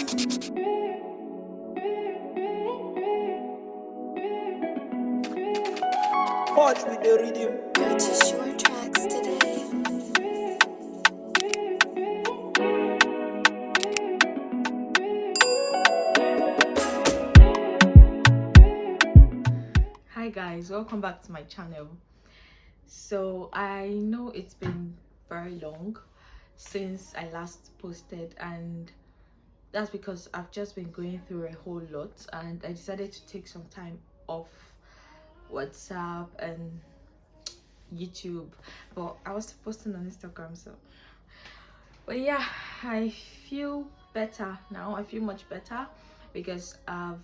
Watch with the rhythm. Purchase your tracks today. Hi guys, welcome back to my channel. So I know it's been very long since I last posted, and that's because I've just been going through a whole lot, and I decided to take some time off WhatsApp and YouTube, but I was still posting on Instagram. But yeah, I feel better now. I feel much better because I've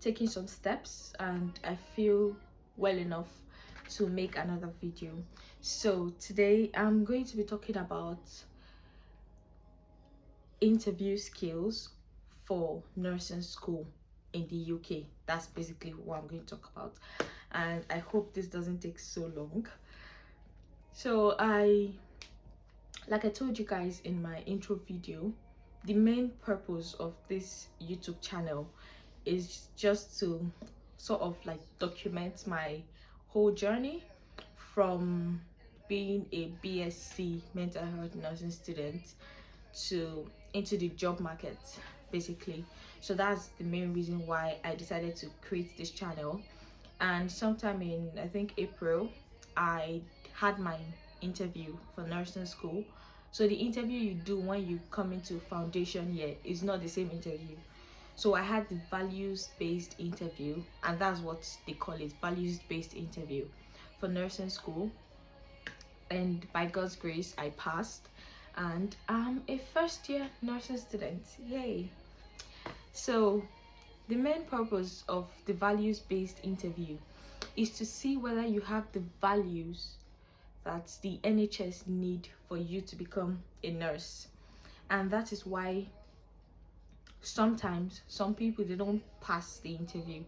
taking some steps and I feel well enough to make another video. So today I'm going to be talking about interview skills for nursing school in the UK. That's basically what I'm going to talk about, and I hope this doesn't take so long. So like I told you guys in my intro video, the main purpose of this YouTube channel is just to sort of like document my whole journey from being a BSc mental health nursing student to into the job market, basically. So that's the main reason why I decided to create this channel. And sometime in, I think, April, I had my interview for nursing school. So the interview you do when you come into foundation year is not the same interview. So I had the values-based interview, and that's what they call it, values-based interview for nursing school. And by God's grace, I passed, and I'm a first-year nursing student. Yay! So the main purpose of the values-based interview is to see whether you have the values that the NHS need for you to become a nurse. And that is why sometimes some people, they don't pass the interview.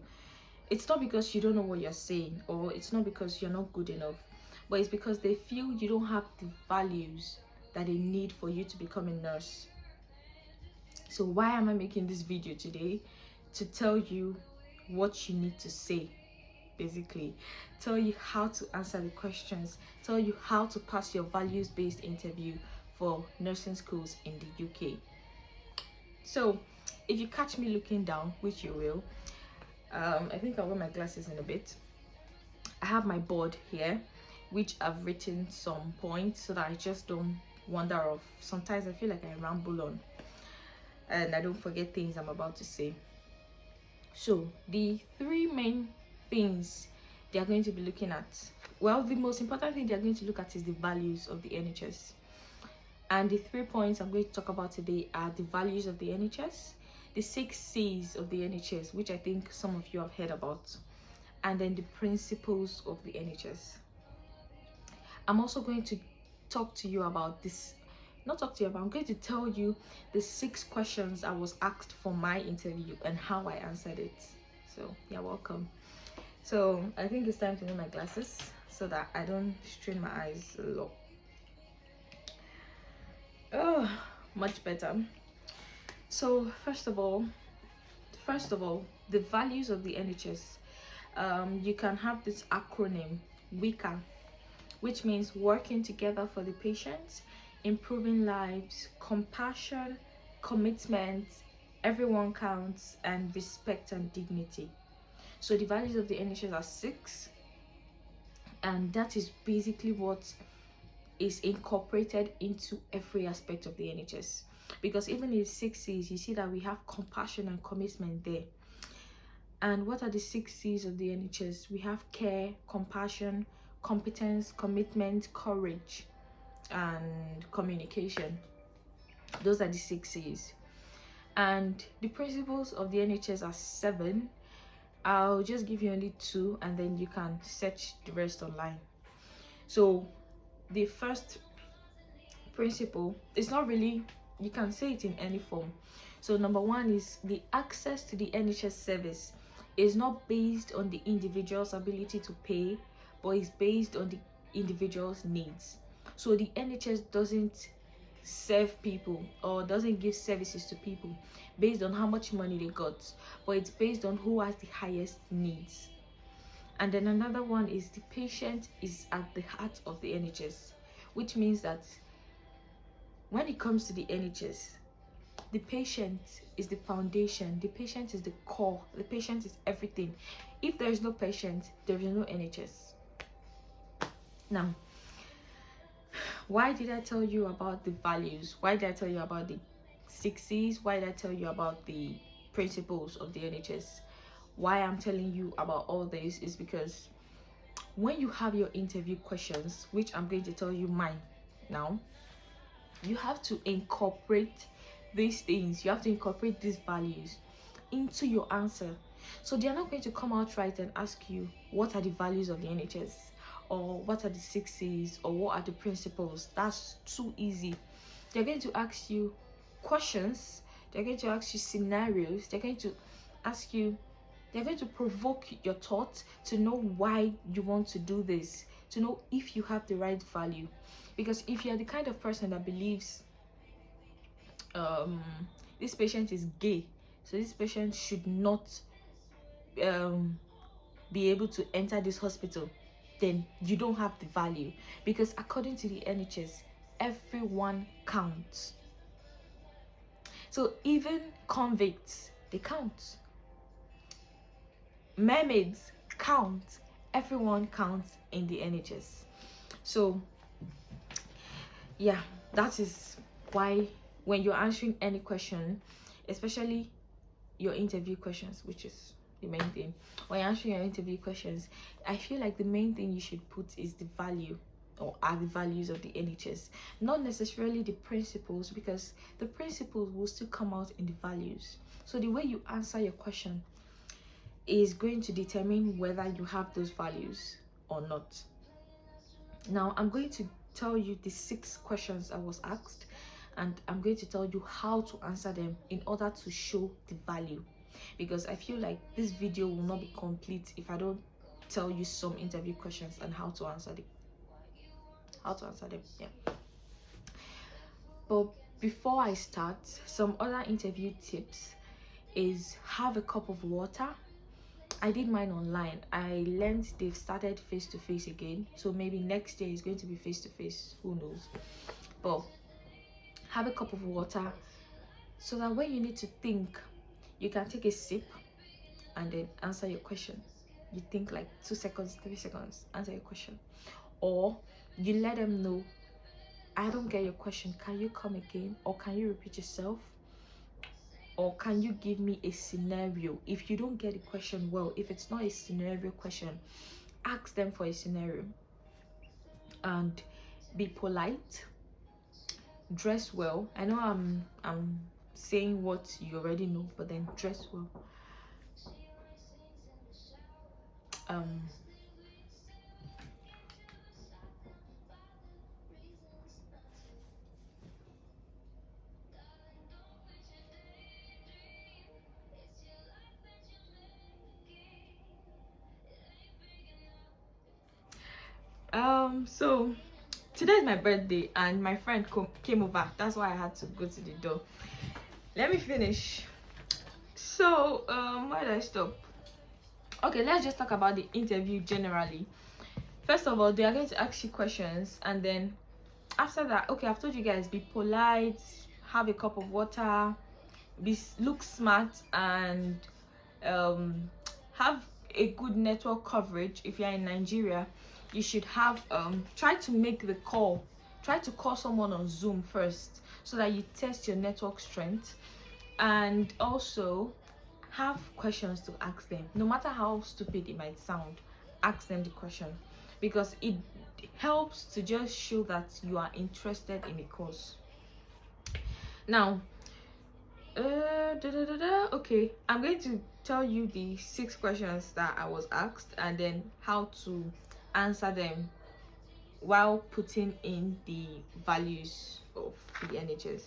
It's not because you don't know what you're saying, or it's not because you're not good enough, but it's because they feel you don't have the values that they need for you to become a nurse. So why am I making this video today? To tell you what you need to say, basically tell you how to answer the questions, tell you how to pass your values-based interview for nursing schools in the UK. So if you catch me looking down, which you will, I think I'll wear my glasses in a bit. I have my board here, which I've written some points so that I just don't wander off. Sometimes I feel like I ramble on and I don't forget things I'm about to say. So the three main things they are going to be looking at, well, the most important thing they are going to look at is the values of the NHS. And the 3 points I'm going to talk about today are the values of the NHS, the 6 C's of the NHS, which I think some of you have heard about, and then the principles of the NHS. I'm also going to talk to you about this, not talk to you about, I'm going to tell you the 6 questions I was asked for my interview and how I answered it. So you're welcome. So I think it's time to remove my glasses so that I don't strain my eyes a lot. Oh, much better. So first of all, the values of the NHS. You can have this acronym WICA, which means working together for the patients, improving lives, compassion, commitment, everyone counts, and respect and dignity. So the values of the NHS are 6, and that is basically what is incorporated into every aspect of the NHS. Because even in 6 C's, you see that we have compassion and commitment there. And what are the 6 C's of the NHS? We have care, compassion, competence, commitment, courage, and communication. Those are the 6 C's. And the principles of the NHS are 7. I'll just give you only 2, and then you can search the rest online. So the first principle is not really, you can say it in any form. So number 1 is the access to the NHS service is not based on the individual's ability to pay, but is based on the individual's needs. So the NHS doesn't serve people or doesn't give services to people based on how much money they got, but it's based on who has the highest needs. And then another one is the patient is at the heart of the NHS, which means that when it comes to the NHS, the patient is the foundation, the patient is the core, the patient is everything. If there is no patient, there is no NHS. Now, why did I tell you about the values? Why did I tell you about the 6Cs? Why did I tell you about the principles of the NHS? Why I'm telling you about all this is because when you have your interview questions, which I'm going to tell you mine now, you have to incorporate these things. You have to incorporate these values into your answer. So they're not going to come out right and ask you what are the values of the NHS, or what are the 6Cs, or what are the principles. That's too easy. They're going to ask you questions, they're going to ask you scenarios, they're going to provoke your thought to know why you want to do this, to know if you have the right value. Because if you're the kind of person that believes this patient is gay, so this patient should not be able to enter this hospital, then you don't have the value. Because according to the NHS, everyone counts. So even convicts, they count. Mermaids count. Everyone counts in the NHS. So yeah, that is why when you're answering any question, especially your interview questions, which is the main thing, when you're answering your interview questions, I feel like the main thing you should put is the value, or are the values of the NHS, not necessarily the principles, because the principles will still come out in the values. So the way you answer your question is going to determine whether you have those values or not. Now I'm going to tell you the 6 questions I was asked, and I'm going to tell you how to answer them in order to show the value, because I feel like this video will not be complete if I don't tell you some interview questions and how to answer them. Yeah. But before I start, some other interview tips is have a cup of water. I did mine online. I learned they've started face-to-face again, so maybe next year is going to be face-to-face, who knows. But have a cup of water so that when you need to think, you can take a sip and then answer your question. You think like 2 seconds, 3 seconds, answer your question. Or you let them know, I don't get your question, can you come again, or can you repeat yourself, or can you give me a scenario? If you don't get the question well, if it's not a scenario question, ask them for a scenario. And be polite, dress well. I know I'm saying what you already know, but then dress well. So today is my birthday and my friend came over. That's why I had to go to the door. Let me finish. So where did I stop? Okay, let's just talk about the interview generally. First of all, they are going to ask you questions, and then after that, okay, I've told you guys, be polite, have a cup of water, look smart, and have a good network coverage. If you're in Nigeria, you should have try to make the call, try to call someone on Zoom first, so that you test your network strength. And also have questions to ask them. No matter how stupid it might sound, ask them the question, because it helps to just show that you are interested in the course. Now okay, I'm going to tell you the 6 questions that I was asked, and then how to answer them while putting in the values of the NHS.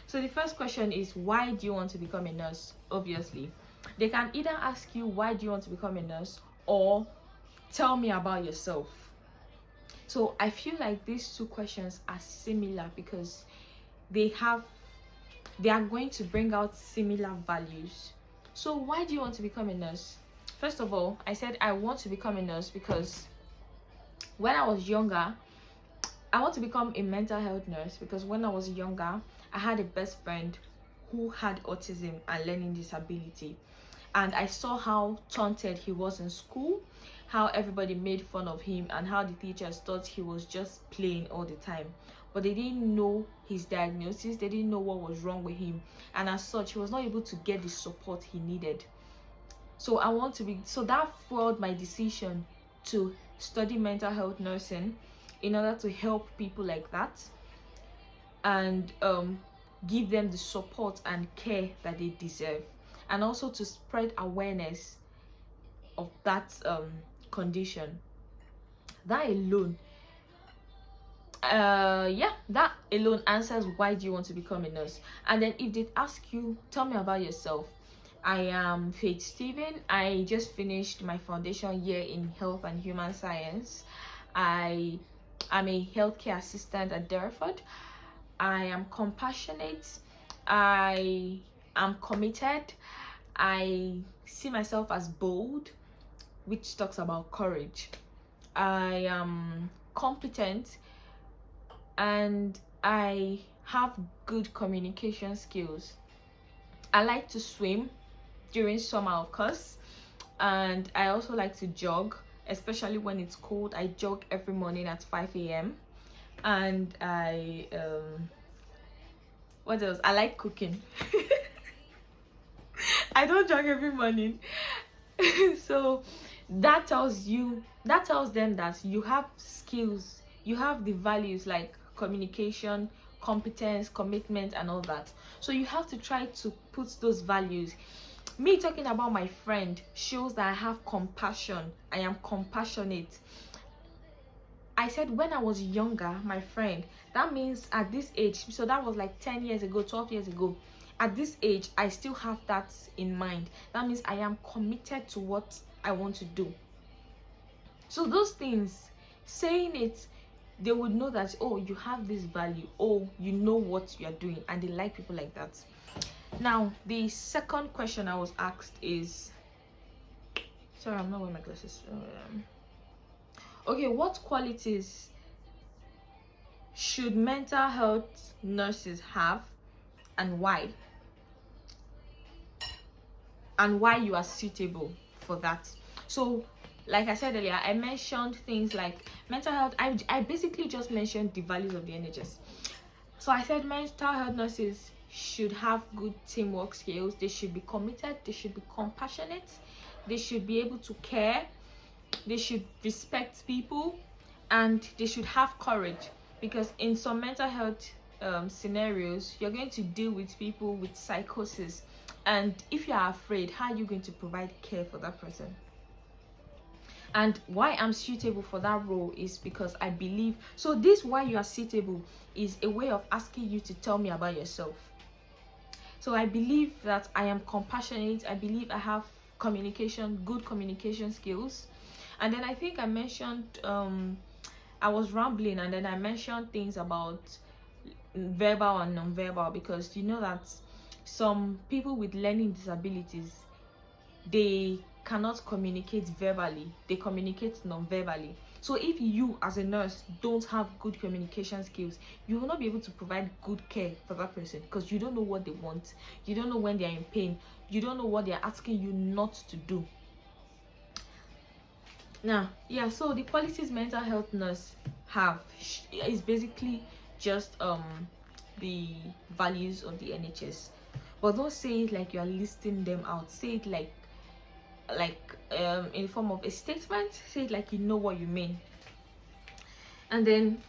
So the first question is, why do you want to become a nurse? Obviously, they can either ask you, why do you want to become a nurse, or tell me about yourself. So I feel like these 2 questions are similar, because they are going to bring out similar values. So why do you want to become a nurse? First of all, I said I want to become a nurse because when I was younger, I want to become a mental health nurse because when I was younger, I had a best friend who had autism and learning disability, and I saw how taunted he was in school, how everybody made fun of him, and how the teachers thought he was just playing all the time, but they didn't know his diagnosis, they didn't know what was wrong with him, and as such he was not able to get the support he needed. So that fueled my decision to study mental health nursing in order to help people like that, and give them the support and care that they deserve, and also to spread awareness of that condition. That alone that alone answers why do you want to become a nurse. And then if they ask you, tell me about yourself, I am Faith Stephen. I just finished my foundation year in health and human science. I am a healthcare assistant at Derriford. I am compassionate. I am committed. I see myself as bold, which talks about courage. I am competent, and I have good communication skills. I like to swim during summer, of course, and I also like to jog, especially when it's cold. I jog every morning at 5 a.m. and I what else? I like cooking. I don't jog every morning. So that tells them that you have skills, you have the values like communication, competence, commitment, and all that. So you have to try to put those values. Me talking about my friend shows that I have compassion. I am compassionate. I said when I was younger, my friend, that means at this age, so that was like 10 years ago, 12 years ago. At this age, I still have that in mind. That means I am committed to what I want to do. So those things, saying it, they would know that, oh, you have this value, oh, you know what you're doing, and they like people like that. Now, the second question I was asked is, sorry, I'm not wearing my glasses. Okay, what qualities should mental health nurses have, and why? And why you are suitable for that. So like I said earlier, I mentioned things like mental health. I basically just mentioned the values of the NHS. So I said mental health nurses should have good teamwork skills. They should be committed. They should be compassionate. They should be able to care. They should respect people, and they should have courage, because in some mental health scenarios, you're going to deal with people with psychosis, and if you are afraid, how are you going to provide care for that person? And why I'm suitable for that role is because I believe, so this why you are suitable is a way of asking you to tell me about yourself. So I believe that I am compassionate. I believe I have good communication skills. And then I think I mentioned I was rambling, and then I mentioned things about verbal and non-verbal, because you know that some people with learning disabilities, they cannot communicate verbally, they communicate non-verbally. So if you as a nurse don't have good communication skills, you will not be able to provide good care for that person, because you don't know what they want, you don't know when they are in pain, you don't know what they are asking you not to do. Now, yeah, so the qualities mental health nurse have is basically just the values of the NHS. But don't say it like you are listing them out. Say it like in form of a statement. Say it like you know what you mean. And then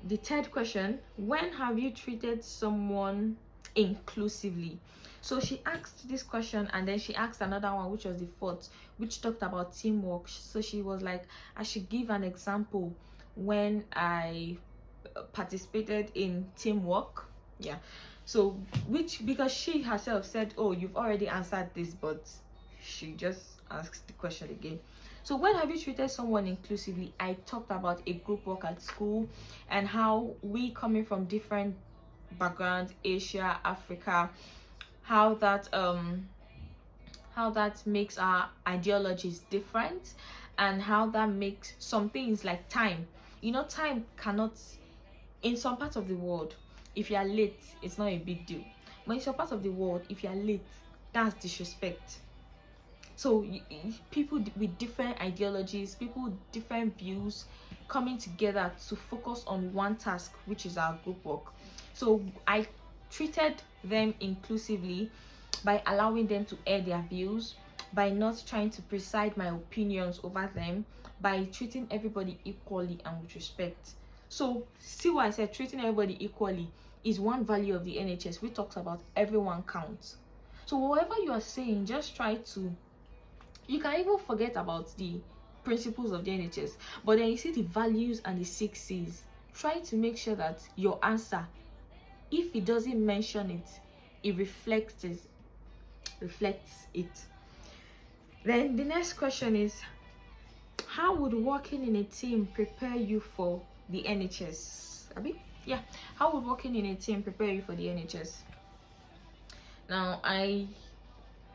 the third question, when have you treated someone inclusively? So she asked this question, and then she asked another one, which was the fourth, which talked about teamwork. So she was like, I should give an example when I participated in teamwork. Yeah, so because she herself said, oh, you've already answered this, but she just asked the question again. So when have you treated someone inclusively? I talked about a group work at school, and how we, coming from different background, Asia, Africa, how that makes our ideologies different, and how that makes some things like time. Time cannot, in some parts of the world, if you are late, it's not a big deal. But in some parts of the world, if you are late, that's disrespect. So people with different ideologies, people with different views, coming together to focus on one task, which is our group work. So I treated them inclusively by allowing them to air their views, by not trying to preside my opinions over them, by treating everybody equally and with respect. So see what I said, treating everybody equally is one value of the NHS. We talked about everyone counts. So whatever you are saying, just try to, you can even forget about the principles of the NHS, but then you see the values and the 6 C's. Try to make sure that your answer, if it doesn't mention it, it reflects it. Then the next question is, how would working in a team prepare you for the NHS? Abi? Yeah, how would working in a team prepare you for the NHS? Now, I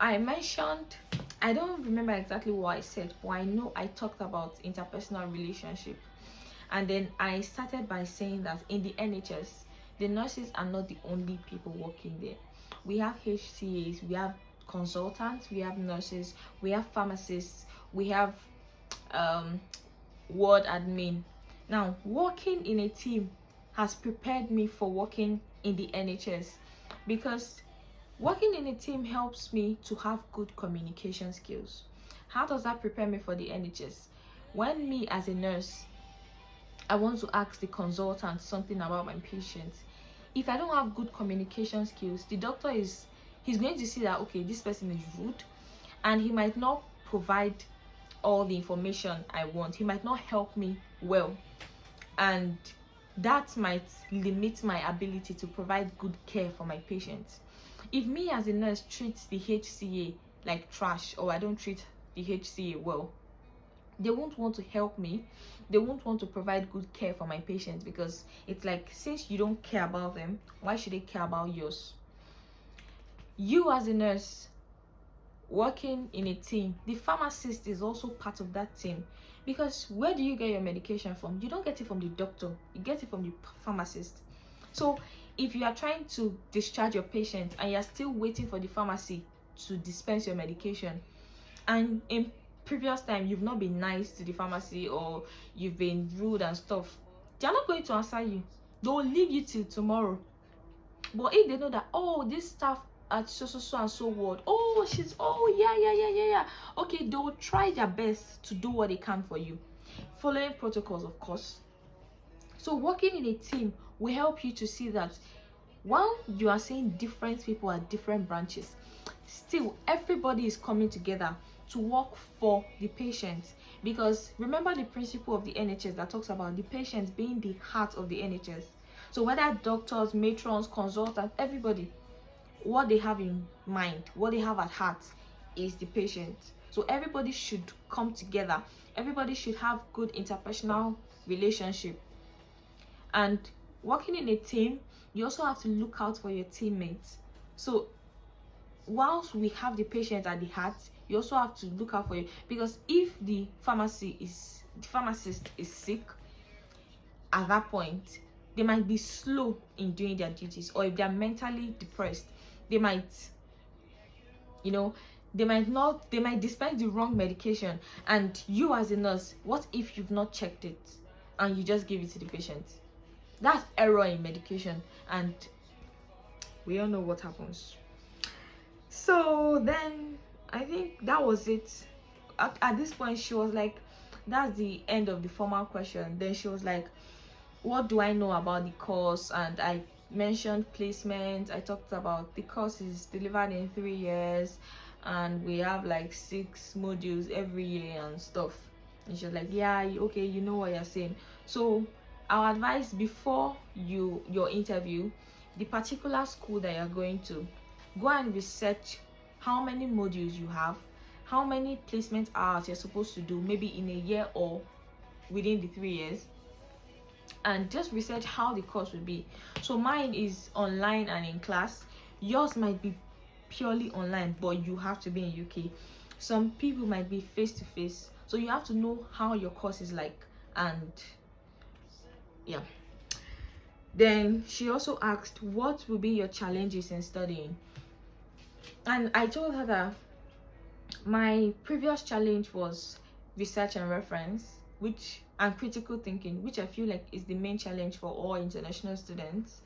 mentioned, I don't remember exactly what I said, but I know I talked about interpersonal relationship. And then I started by saying that in the NHS, the nurses are not the only people working there. We have HCAs, we have consultants, we have nurses, we have pharmacists, we have ward admin. Now, working in a team has prepared me for working in the NHS, because working in a team helps me to have good communication skills. How does that prepare me for the NHS? When me as a nurse, I want to ask the consultant something about my patient, if I don't have good communication skills, the doctor he's going to see that, okay, this person is rude, and he might not provide all the information I want. He might not help me well, and that might limit my ability to provide good care for my patients. If me as a nurse treats the HCA like trash, or I don't treat the HCA well, they won't want to help me. They won't want to provide good care for my patients, because it's like, since you don't care about them, why should they care about yours? You as a nurse working in a team, the pharmacist is also part of that team, because where do you get your medication from? You don't get it from the doctor, you get it from the pharmacist. So if you are trying to discharge your patient and you're still waiting for the pharmacy to dispense your medication, and in previous time you've not been nice to the pharmacy, or you've been rude and stuff, they're not going to answer you. They'll leave you till tomorrow. But if they know that, oh, this staff at so and so ward, oh, she's, oh, yeah, okay, they'll try their best to do what they can for you, following protocols, of course. So working in a team will help you to see that while you are seeing different people at different branches, still everybody is coming together to work for the patient. Because remember the principle of the NHS that talks about the patient being the heart of the NHS. So whether doctors, matrons, consultants, everybody, what they have in mind, what they have at heart is the patient. So everybody should come together. Everybody should have good interpersonal relationship. And working in a team, you also have to look out for your teammates. So whilst we have the patient at the heart, you also have to look out for you, because if the pharmacist is sick, at that point they might be slow in doing their duties, or if they're mentally depressed, they might dispense the wrong medication, and you as a nurse, what if you've not checked it and you just give it to the patient? That's error in medication, and we all know what happens. So then I think that was it. At this point, she was like, that's the end of the formal question. Then she was like, what do I know about the course? And I mentioned placement. I talked about the course is delivered in 3 years, and we have like 6 modules every year and stuff. And she was like, yeah, okay, you know what you're saying. So our advice before your interview, the particular school that you're going to, go and research how many modules you have, how many placement hours you're supposed to do, maybe in a year or within the 3 years. and just research how the course will be. So mine is online and in class. Yours might be purely online, but you have to be in UK. Some people might be face to face, so you have to know how your course is like. And yeah, then she also asked what will be your challenges in studying, and I told her that my previous challenge was research and reference, which and critical thinking, which I feel like is the main challenge for all international students.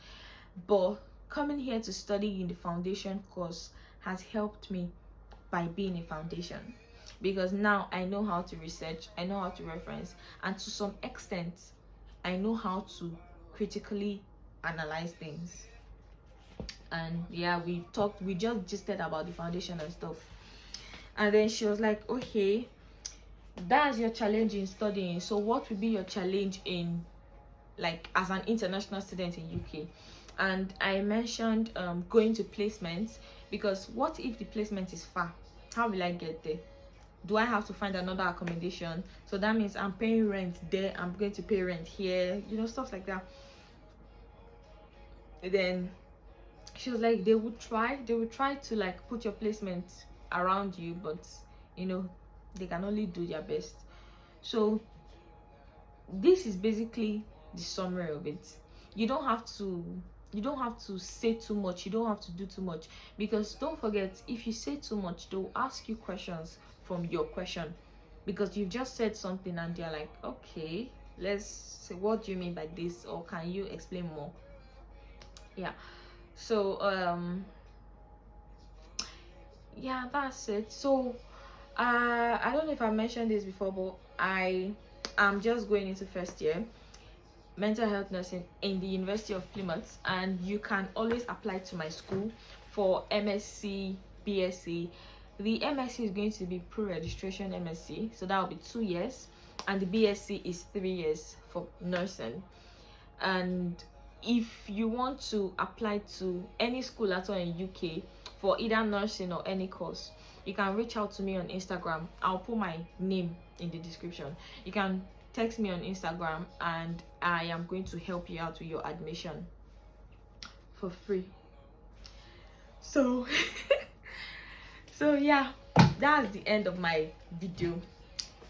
But coming here to study in the foundation course has helped me by being a foundation, because now I know how to research, I know how to reference, and to some extent I know how to critically analyze things. And yeah, we just gisted about the foundation and stuff. And then she was like, okay, that's your challenge in studying, so what will be your challenge in, like, as an international student in UK? And I mentioned going to placements, because what if the placement is far? How will I get there? Do I have to find another accommodation? So that means I'm paying rent there, I'm going to pay rent here, you know, stuff like that. And then she was like, they would try to like put your placement around you, but you know, they can only do their best. So this is basically the summary of it. You don't have to say too much, you don't have to do too much, because don't forget, if you say too much, they'll ask you questions from your question, because you've just said something and they're like, okay, let's say, what do you mean by this, or can you explain more? Yeah. So yeah, that's it. So I don't know if I mentioned this before, but I am just going into first year mental health nursing in the University of Plymouth, and you can always apply to my school for MSc, BSc. The MSc is going to be pre-registration MSc, so that will be 2 years, and the BSc is 3 years for nursing. And if you want to apply to any school at all in UK for either nursing or any course, you can reach out to me on Instagram. I'll put my name in the description. You can text me on Instagram, and I am going to help you out with your admission for free. So so yeah, that's the end of my video.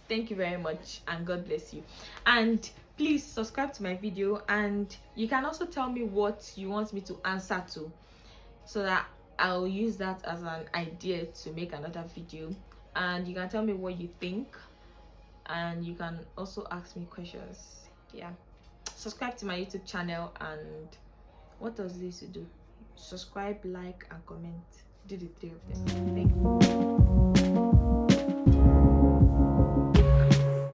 Thank you very much, and God bless you. And please subscribe to my video, and you can also tell me what you want me to answer to, so that I'll use that as an idea to make another video. And you can tell me what you think, and you can also ask me questions. Yeah, subscribe to my YouTube channel, and what does this do? Subscribe, like, and comment. Do the 3 of them. Thank you.